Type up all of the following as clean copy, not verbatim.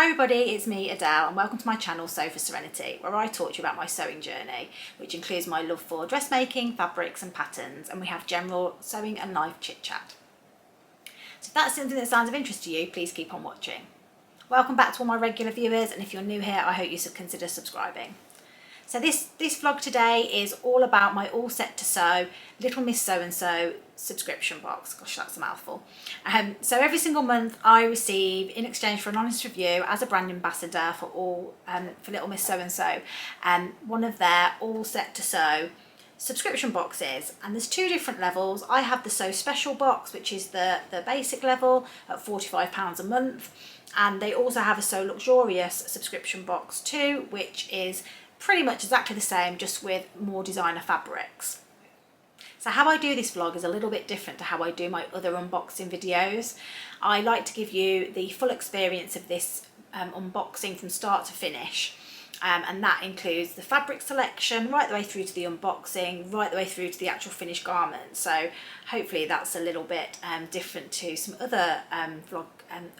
Hi everybody, it's me Adele and welcome to my channel Sew for Serenity, where I talk to you about my sewing journey, which includes my love for dressmaking, fabrics and patterns, and we have general sewing and life chit chat. So if that's something that sounds of interest to you, please keep on watching. Welcome back to all my regular viewers, and if you're new here, I hope you consider subscribing. So this vlog today is all about my All Set to Sew Little Miss So and So subscription box. Gosh, that's a mouthful. So every single month I receive, in exchange for an honest review as a brand ambassador for Little Miss So and So, one of their All Set to Sew subscription boxes, and there's two different levels. I have the Sew Special box, which is the basic level at £45 a month, and they also have a Sew Luxurious subscription box too, which is pretty much exactly the same, just with more designer fabrics. So how I do this vlog is a little bit different to how I do my other unboxing videos. I like to give you the full experience of this unboxing from start to finish. And that includes the fabric selection right the way through to the unboxing, right the way through to the actual finished garment. So hopefully that's a little bit different to some other vlog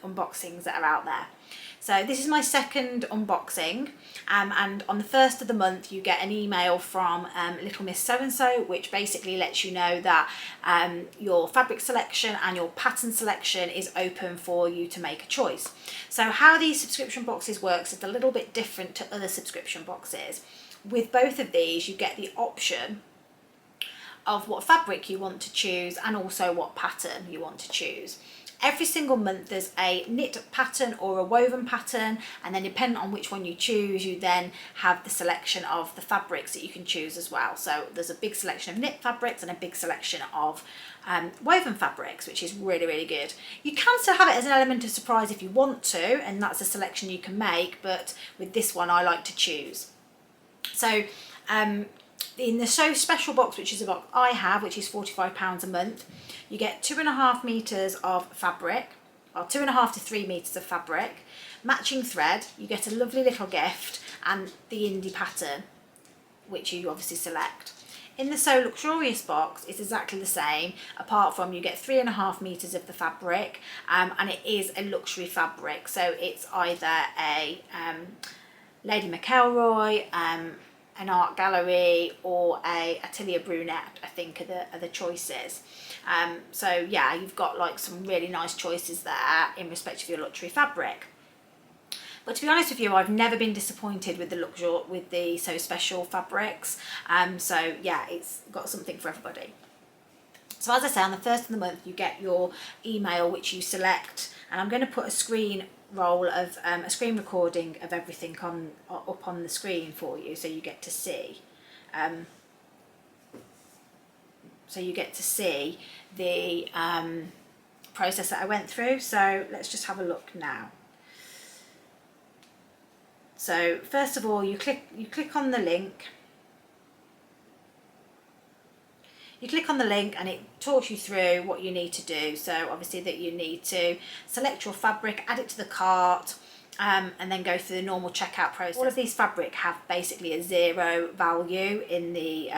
unboxings that are out there. So this is my second unboxing, and on the first of the month you get an email from Little Miss So and So, which basically lets you know that your fabric selection and your pattern selection is open for you to make a choice. So how these subscription boxes works is a little bit different to other subscription boxes. With both of these you get the option of what fabric you want to choose and also what pattern you want to choose. Every single month there's a knit pattern or a woven pattern, and then depending on which one you choose, you then have the selection of the fabrics that you can choose as well. So there's a big selection of knit fabrics and a big selection of woven fabrics, which is really, really good. You can still have it as an element of surprise if you want to, and that's a selection you can make, but with this one I like to choose. So in the Sew Special box, which is a box I have, which is £45 a month, you get 2.5 meters of fabric, or 2.5 to 3 meters of fabric, matching thread. You get a lovely little gift and the indie pattern, which you obviously select. In the Sew Luxurious box, it's exactly the same, apart from you get 3.5 meters of the fabric, and it is a luxury fabric. So it's either a Lady McElroy, an art gallery, or a Atelier Brunette, I think are the choices. So yeah, you've got like some really nice choices there in respect of your luxury fabric. But to be honest with you, I've never been disappointed with the Sew Special fabrics. So yeah, it's got something for everybody. So as I say, on the first of the month you get your email, which you select, and I'm going to put a screen roll of a screen recording of everything up on the screen for you, so you get to see. The process that I went through. So let's just have a look now. So first of all, you click on the link. You click on the link and it talks you through what you need to do. So obviously that you need to select your fabric, add it to the cart, and then go through the normal checkout process. All of these fabric have basically a zero value in the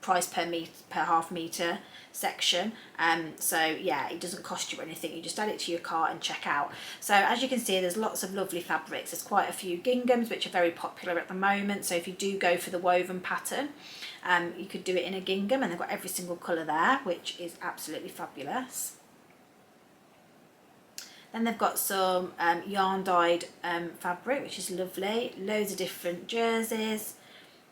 price per half meter section. So yeah, it doesn't cost you anything. You just add it to your cart and check out. So as you can see, there's lots of lovely fabrics. There's quite a few ginghams, which are very popular at the moment. So if you do go for the woven pattern, you could do it in a gingham, and they've got every single colour there, which is absolutely fabulous. Then they've got some yarn dyed fabric, which is lovely. Loads of different jerseys.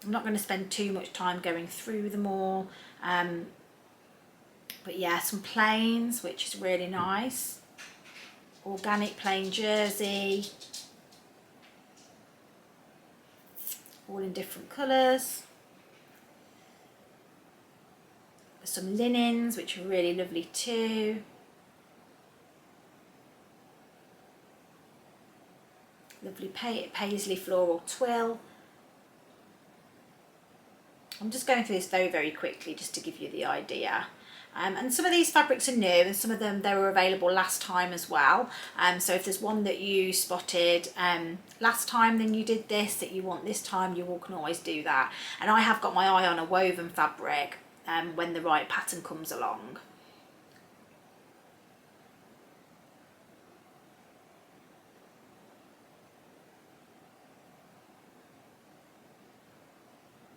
I'm not going to spend too much time going through them all. But yeah, some plains, which is really nice. Organic plain jersey. All in different colours. Some linens, which are really lovely too. Lovely paisley floral twill. I'm just going through this very, very quickly just to give you the idea. And some of these fabrics are new, and some of them they were available last time as well. So if there's one that you spotted last time, then you did this, that you want this time, you can always do that. And I have got my eye on a woven fabric when the right pattern comes along.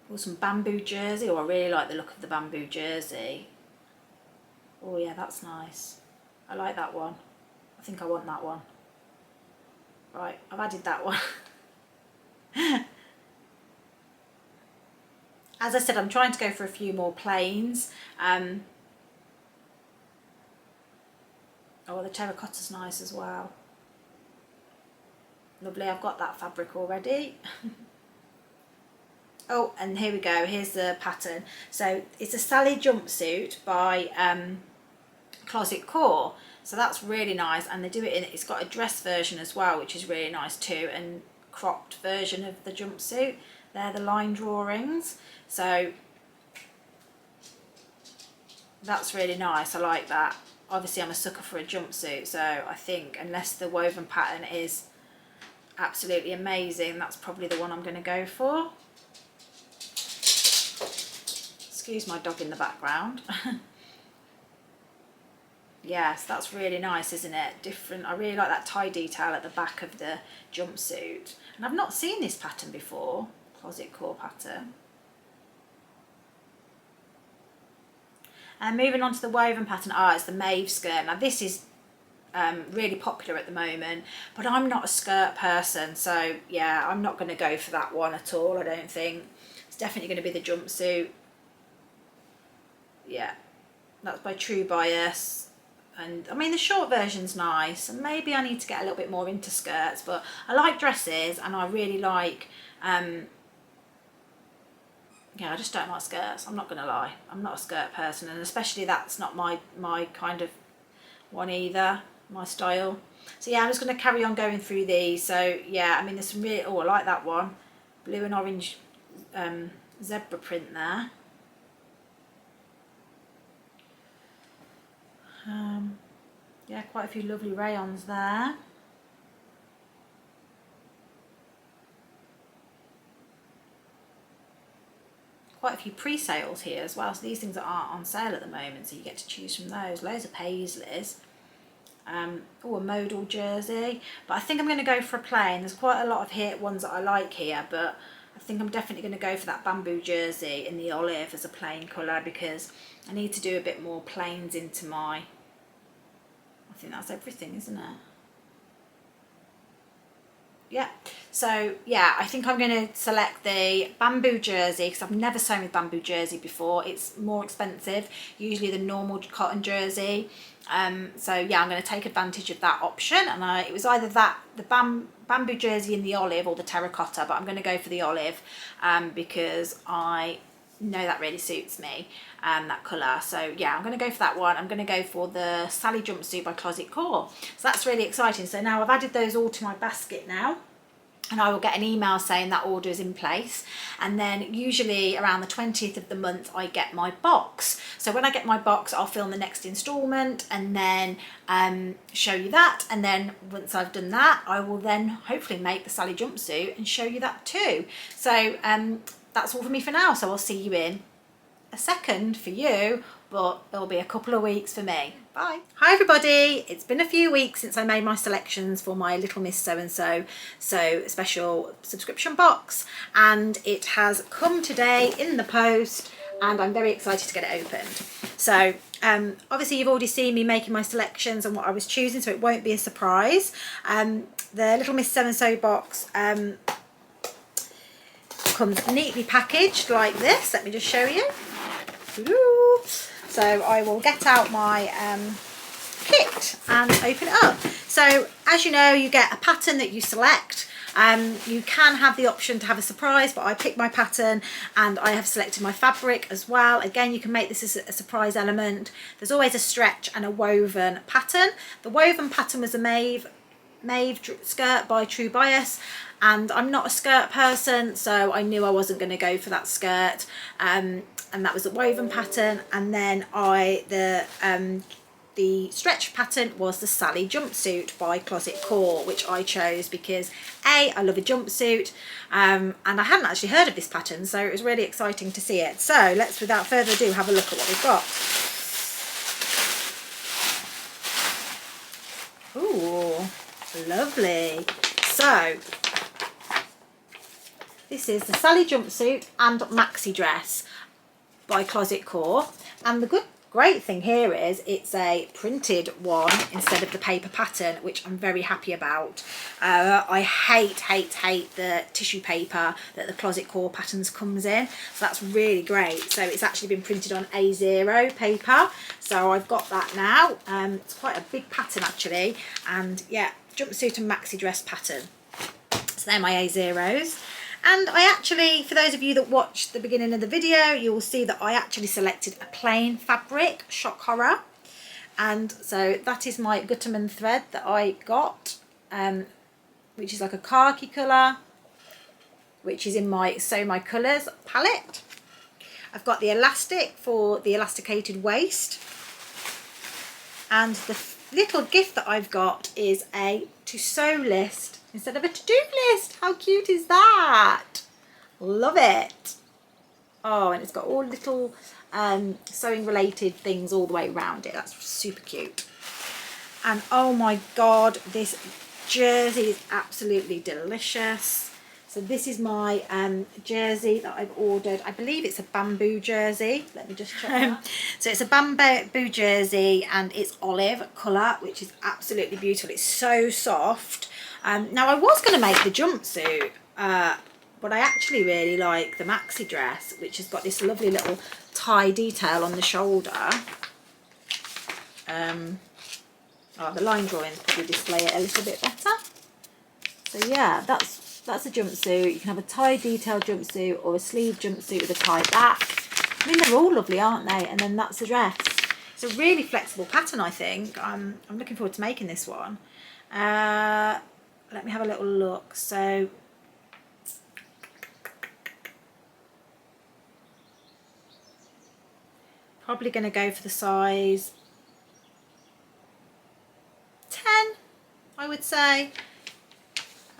Or some bamboo jersey. Oh, I really like the look of the bamboo jersey. Oh yeah, that's nice. I like that one. I think I want that one. Right, I've added that one. As I said, I'm trying to go for a few more plains. Oh, the terracotta's nice as well. Lovely, I've got that fabric already. Oh, and here we go, here's the pattern. So it's a Salli Jumpsuit by Closet Core. So that's really nice, and they do it in, it's got a dress version as well, which is really nice too, and cropped version of the jumpsuit. They're the line drawings. So that's really nice, I like that. Obviously I'm a sucker for a jumpsuit, so I think unless the woven pattern is absolutely amazing, that's probably the one I'm going to go for. Excuse my dog in the background. Yes, that's really nice, isn't it? Different. I really like that tie detail at the back of the jumpsuit. And I've not seen this pattern before, Closet Core pattern. And moving on to the woven pattern, it's the Maeve skirt. Now this is really popular at the moment, but I'm not a skirt person, so yeah, I'm not going to go for that one at all, I don't think. It's definitely going to be the jumpsuit. Yeah, that's by True Bias. And I mean, the short version's nice, and maybe I need to get a little bit more into skirts, but I like dresses, and I really like, yeah, I just don't like skirts, I'm not going to lie. I'm not a skirt person, and especially that's not my kind of one either, my style. So yeah, I'm just going to carry on going through these. So yeah, I mean, there's some really, oh, I like that one. Blue and orange zebra print there. Yeah, quite a few lovely rayons there. Quite a few pre-sales here as well, so these things aren't on sale at the moment, so you get to choose from those. Loads of paisleys. Oh, a modal jersey, but I think I'm going to go for a plain. There's quite a lot of ones that I like here, but I think I'm definitely going to go for that bamboo jersey in the olive as a plain colour, because I need to do a bit more plains into my, I think that's everything, isn't it? Yeah, so yeah, I think I'm going to select the bamboo jersey, because I've never sewn with bamboo jersey before. It's more expensive, usually the normal cotton jersey. So yeah, I'm going to take advantage of that option, and it was either the bamboo jersey in the olive or the terracotta, but I'm going to go for the olive because I know that really suits me, that colour. So yeah, I'm going to go for that one. I'm going to go for the Salli Jumpsuit by Closet Core. So that's really exciting. So now I've added those all to my basket now, and I will get an email saying that order is in place, and then usually around the 20th of the month I get my box. So when I get my box, I'll film the next instalment and then show you that, and then once I've done that, I will then hopefully make the Salli Jumpsuit and show you that too. So that's all for me for now, so I'll see you in a second for you, but it'll be a couple of weeks for me. Bye. Hi everybody, it's been a few weeks since I made my selections for my Little Miss So-and-so special subscription box, and it has come today in the post, and I'm very excited to get it opened. So obviously you've already seen me making my selections and what I was choosing, so it won't be a surprise. The Little Miss So-and-so box comes neatly packaged like this. Let me just show you. So I will get out my kit and open it up. So as you know, you get a pattern that you select. You can have the option to have a surprise, but I picked my pattern and I have selected my fabric as well. Again, you can make this as a surprise element. There's always a stretch and a woven pattern. The woven pattern was a Maeve skirt by True Bias, and I'm not a skirt person, so I knew I wasn't going to go for that skirt, and that was a woven pattern. And then the stretch pattern was the Salli Jumpsuit by Closet Core, which I chose because I love a jumpsuit, and I hadn't actually heard of this pattern, so it was really exciting to see it. So let's, without further ado, have a look at what we've got. Ooh, lovely. So This is the Salli Jumpsuit and Maxi Dress by Closet Core. And the great thing here is it's a printed one instead of the paper pattern, which I'm very happy about. I hate the tissue paper that the Closet Core patterns comes in, so that's really great. So it's actually been printed on A0 paper, so I've got that now. It's quite a big pattern actually, and yeah, jumpsuit and maxi dress pattern. So they're my A0s. And I actually, for those of you that watched the beginning of the video, you will see that I actually selected a plain fabric, shock horror. And so that is my Gutterman thread that I got, which is like a khaki colour, which is in my Sew My Colours palette. I've got the elastic for the elasticated waist. And the little gift that I've got is a to sew list instead of a to-do list. How cute is that? Love it. Oh, and it's got all little sewing related things all the way around it. That's super cute. And oh my god, this jersey is absolutely delicious. So this is my jersey that I've ordered. I believe it's a bamboo jersey. Let me just check that. So it's a bamboo jersey and it's olive colour, which is absolutely beautiful. It's so soft. Now I was going to make the jumpsuit, but I actually really like the maxi dress, which has got this lovely little tie detail on the shoulder. Oh, the line drawings probably display it a little bit better. So yeah, that's a jumpsuit. You can have a tie detail jumpsuit or a sleeve jumpsuit with a tie back. I mean, they're all lovely, aren't they? And then that's the dress. It's a really flexible pattern, I think. I'm looking forward to making this one. Let me have a little look. So probably going to go for the size 10, I would say.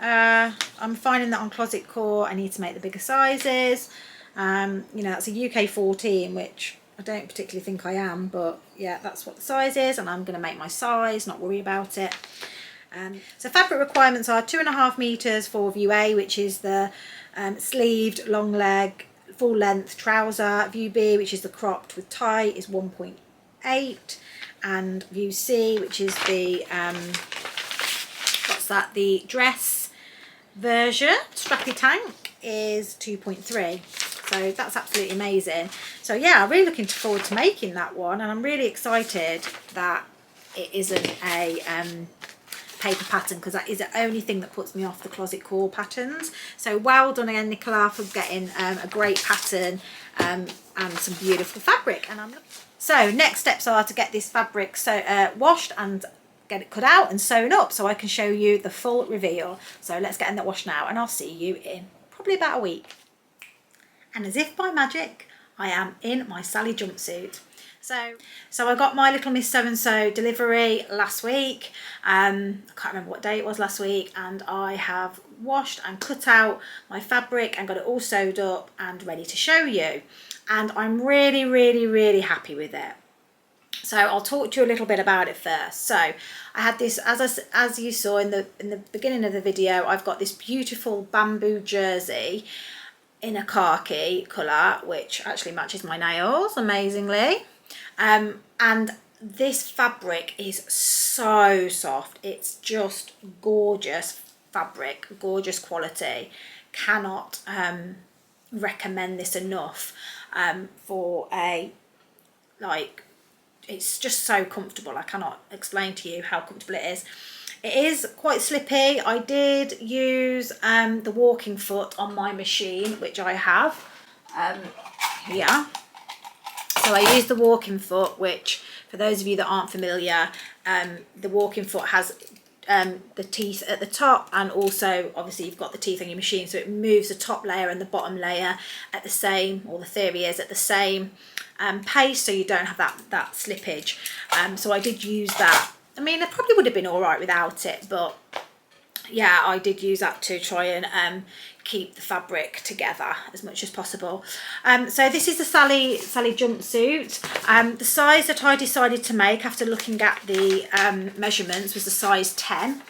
I'm finding that on Closet Core I need to make the bigger sizes. You know, that's a UK 14, which I don't particularly think I am, but yeah, that's what the size is, and I'm going to make my size, not worry about it. So fabric requirements are 2.5 meters for view A, which is the sleeved long leg full length trouser. View B, which is the cropped with tie, is 1.8, and view C, which is the the dress version, strappy tank, is 2.3. So that's absolutely amazing. So yeah, I'm really looking forward to making that one, and I'm really excited that it isn't a paper pattern, because that is the only thing that puts me off the Closet Core patterns. So well done again, Nikola, for getting a great pattern and some beautiful fabric. And so next steps are to get this fabric washed and get it cut out and sewn up so I can show you the full reveal. So let's get in that wash now, and I'll see you in probably about a week. And as if by magic, I am in my Salli jumpsuit. So I got my Little Miss So-and-so delivery last week. I can't remember what day it was last week, and I have washed and cut out my fabric and got it all sewed up and ready to show you. And I'm really happy with it. So I'll talk to you a little bit about it first. So I had this, as you saw in the beginning of the video, I've got this beautiful bamboo jersey in a khaki colour, which actually matches my nails amazingly. And this fabric is so soft. It's just gorgeous fabric, gorgeous quality. Cannot recommend this enough for a, like, it's just so comfortable. I cannot explain to you how comfortable it is. It is quite slippy. I did use the walking foot on my machine, which I have here. So I used the walking foot, which for those of you that aren't familiar, the walking foot has the teeth at the top, and also obviously you've got the teeth on your machine, so it moves the top layer and the bottom layer at the same, or the theory is at the same pace, so you don't have that slippage. So I did use that. I mean, it probably would have been all right without it, but yeah, I did use that to try and keep the fabric together as much as possible. So this is the Salli jumpsuit. The size that I decided to make after looking at the measurements was the size 10.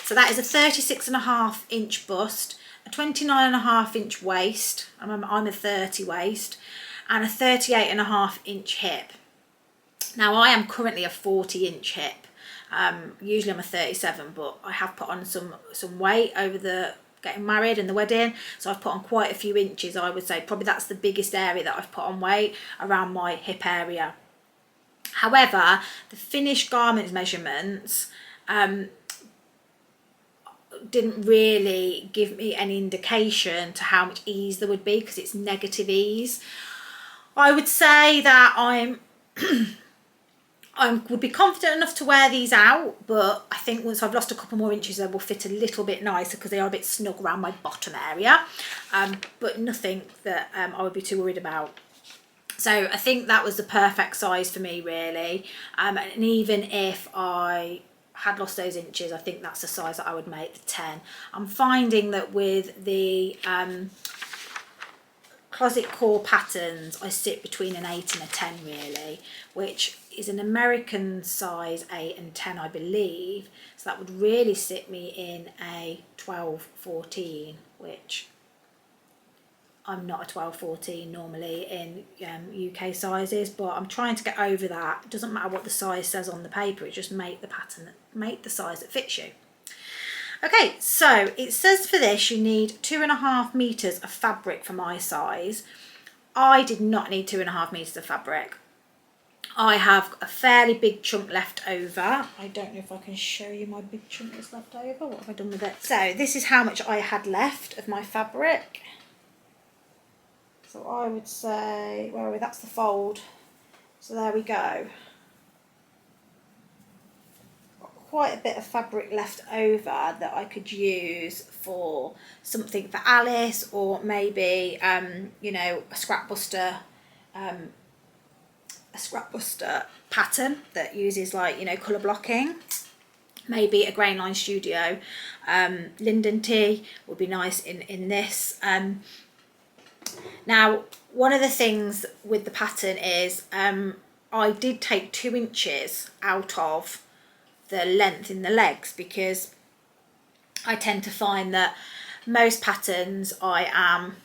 So that is a 36.5 inch bust, a 29.5-inch waist, I'm a 30 waist, and a 38.5-inch hip. Now I am currently a 40-inch hip. Usually I'm a 37, but I have put on some weight over the getting married and the wedding, so I've put on quite a few inches. I would say probably that's the biggest area that I've put on weight, around my hip area. However, the finished garment measurements didn't really give me any indication to how much ease there would be, because it's negative ease. I would say that I would be confident enough to wear these out, but I think once I've lost a couple more inches, they will fit a little bit nicer because they are a bit snug around my bottom area, but nothing that I would be too worried about. So I think that was the perfect size for me, really, and even if I had lost those inches, I think that's the size that I would make, the 10. I'm finding that with the closet core patterns, I sit between an 8 and a 10 really, which is an American size 8 and 10, I believe. So that would really sit me in a 12, 14, which I'm not a 12, 14 normally in UK sizes, but I'm trying to get over that. It doesn't matter what the size says on the paper, it just make the pattern, make the size that fits you. Okay, so it says for this you need 2.5 meters of fabric for my size. I did not need 2.5 meters of fabric. I have a fairly big chunk left over. I don't know if I can show you my big chunk that's left over. What have I done with it? So this is how much I had left of my fabric. So I would say, where are we? That's the fold. So there we go. Got quite a bit of fabric left over that I could use for something for Alice, or maybe you know, a scrapbuster pattern that uses, like, you know, colour blocking. Maybe a Grain Line Studio linden tee would be nice in this. Now, one of the things with the pattern is I did take 2 inches out of the length in the legs, because I tend to find that most patterns I am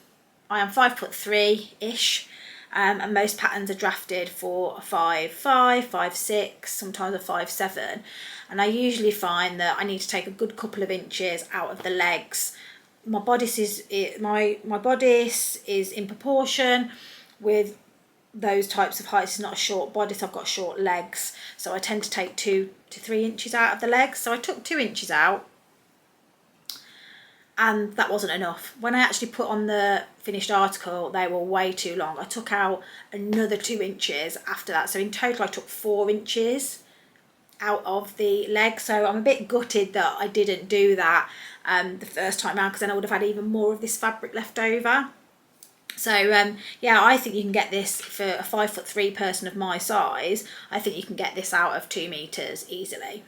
5'3" and most patterns are drafted for a 5'5", 5'6", sometimes a 5'7", and I usually find that I need to take a good couple of inches out of the legs. My bodice is in proportion with those types of heights. It's not a short bodice, I've got short legs, so I tend to take 2 to 3 inches out of the legs. So I took 2 inches out, and that wasn't enough. When I actually put on the finished article, they were way too long. I took out another 2 inches after that, so in total I took 4 inches out of the leg. So I'm a bit gutted that I didn't do that the first time around, because then I would have had even more of this fabric left over. So yeah, I think you can get this for a 5'3" person of my size. I think you can get this out of 2 meters easily.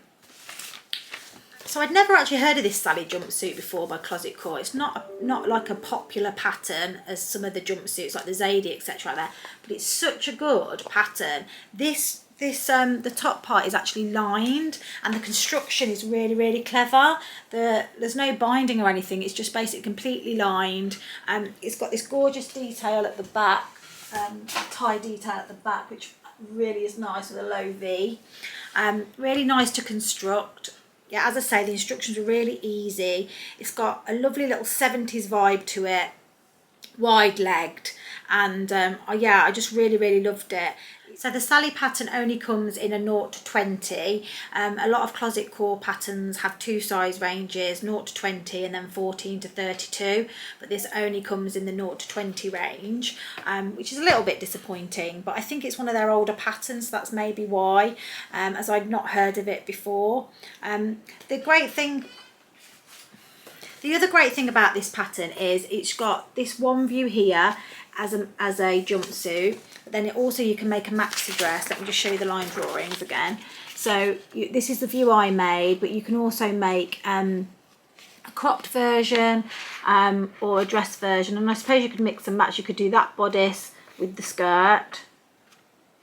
So I'd never actually heard of this Salli jumpsuit before by Closet Core. It's not like a popular pattern as some of the jumpsuits like the Zadie etc. there, but it's such a good pattern. The top part is actually lined, and the construction is really, really clever. There's no binding or anything, it's just basically completely lined. It's got this gorgeous detail at the back, tie detail at the back, which really is nice with a low V. Really nice to construct. Yeah, as I say, the instructions are really easy. It's got a lovely little 70s vibe to it, wide-legged, and yeah, I just really, really loved it. So the Salli pattern only comes in a 0 to 20. A lot of Closet Core patterns have 2 size ranges, 0 to 20 and then 14 to 32, but this only comes in the 0 to 20 range, which is a little bit disappointing, but I think it's one of their older patterns, so that's maybe why, as I'd not heard of it before. The other great thing about this pattern is it's got this one view here as a jumpsuit, but then you can make a maxi dress. Let me just show you the line drawings again. So this is the view I made, but you can also make a cropped version or a dress version, and I suppose you could mix and match. You could do that bodice with the skirt,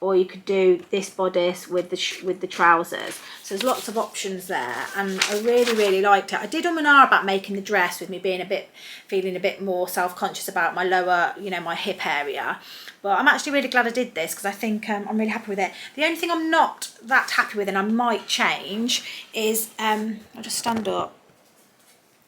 or you could do this bodice with the trousers. So there's lots of options there, and I really liked it. I did and ah about making the dress, with me being feeling a bit more self-conscious about my lower, you know, my hip area. But I'm actually really glad I did this, because I think I'm really happy with it. The only thing I'm not that happy with, and I might change, is I'll just stand up.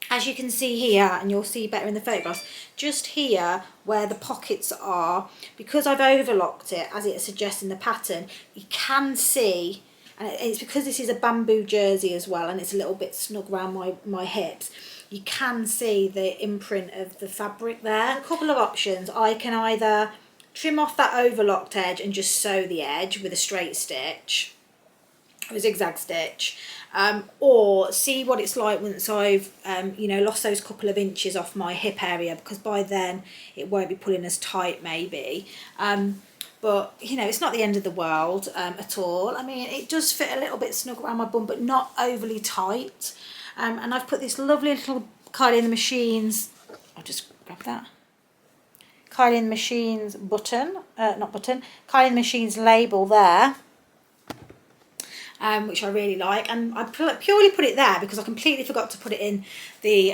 As you can see here, and you'll see better in the photographs, just here where the pockets are, because I've overlocked it as it suggests in the pattern, you can see, and it's because this is a bamboo jersey as well, and it's a little bit snug around my hips, you can see the imprint of the fabric there. A couple of options. I can either trim off that overlocked edge and just sew the edge with a straight stitch, or a zigzag stitch, or see what it's like once I've you know, lost those couple of inches off my hip area, because by then it won't be pulling as tight maybe, but you know, it's not the end of the world at all. I mean, it does fit a little bit snug around my bum, but not overly tight, and I've put this lovely little Kylie in the Machines, I'll just grab that, Kylie in the Machines button, not button, Kylie in the Machines label there, which I really like, and I purely put it there because I completely forgot to put it in the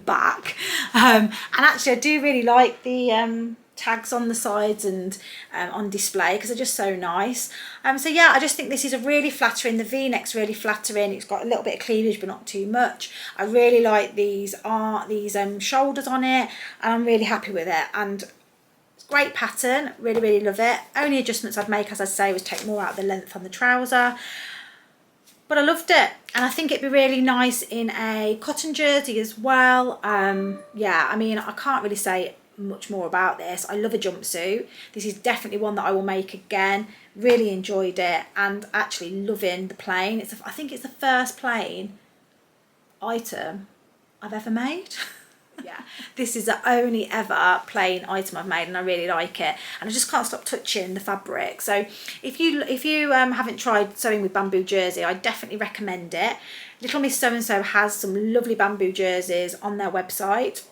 back, and actually I do really like the tags on the sides and on display, because they're just so nice. So yeah, I just think this is a really flattering, the V-neck's really flattering, it's got a little bit of cleavage but not too much. I really like these shoulders on it, and I'm really happy with it, and great pattern, really love it. Only adjustments I'd make, as I say, was take more out of the length on the trouser, but I loved it, and I think it'd be really nice in a cotton jersey as well. Yeah, I mean, I can't really say much more about this. I love a jumpsuit. This is definitely one that I will make again. Really enjoyed it, and actually loving the plain. I think it's the first plain item I've ever made. Yeah, this is the only ever plain item I've made, and I really like it, and I just can't stop touching the fabric. So if you haven't tried sewing with bamboo jersey, I definitely recommend it. Little Miss So and So has some lovely bamboo jerseys on their website,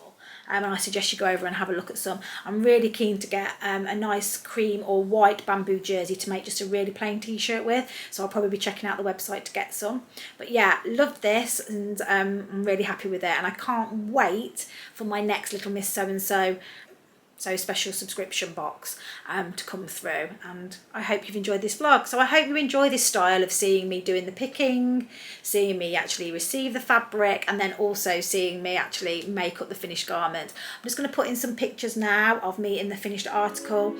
and I suggest you go over and have a look at some. I'm really keen to get a nice cream or white bamboo jersey to make just a really plain t-shirt with, so I'll probably be checking out the website to get some. But yeah, loved this, and I'm really happy with it, and I can't wait for my next Little Miss So and So special subscription box to come through, and I hope you've enjoyed this vlog. So I hope you enjoy this style of seeing me doing the picking, seeing me actually receive the fabric, and then also seeing me actually make up the finished garment. I'm just going to put in some pictures now of me in the finished article.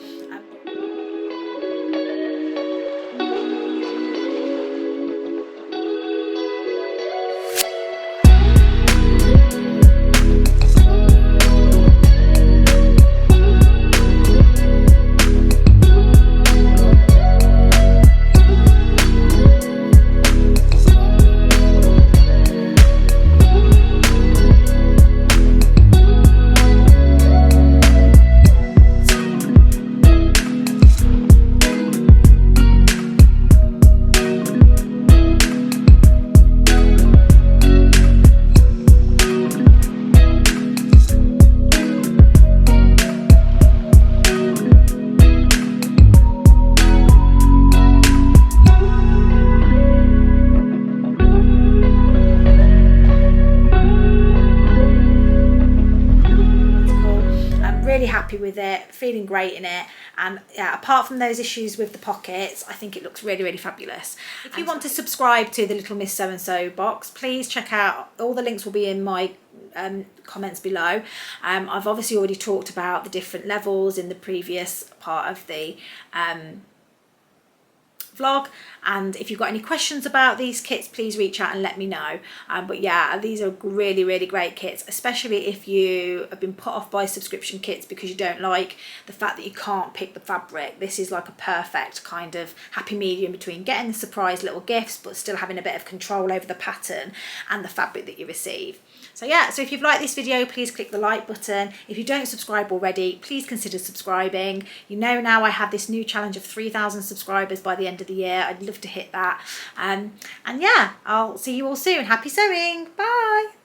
Really happy with it, feeling great in it, and yeah, apart from those issues with the pockets, I think it looks really fabulous. If you want to subscribe to the Little Miss So and So box, please check out, all the links will be in my comments below. I've obviously already talked about the different levels in the previous part of the vlog, and if you've got any questions about these kits, please reach out and let me know. But yeah, these are really great kits, especially if you have been put off by subscription kits because you don't like the fact that you can't pick the fabric. This is like a perfect kind of happy medium between getting the surprise little gifts but still having a bit of control over the pattern and the fabric that you receive. So yeah, so if you've liked this video, please click the like button. If you don't subscribe already, please consider subscribing. You know, now I have this new challenge of 3,000 subscribers by the end of the year. I'd love to hit that. And yeah, I'll see you all soon. Happy sewing. Bye.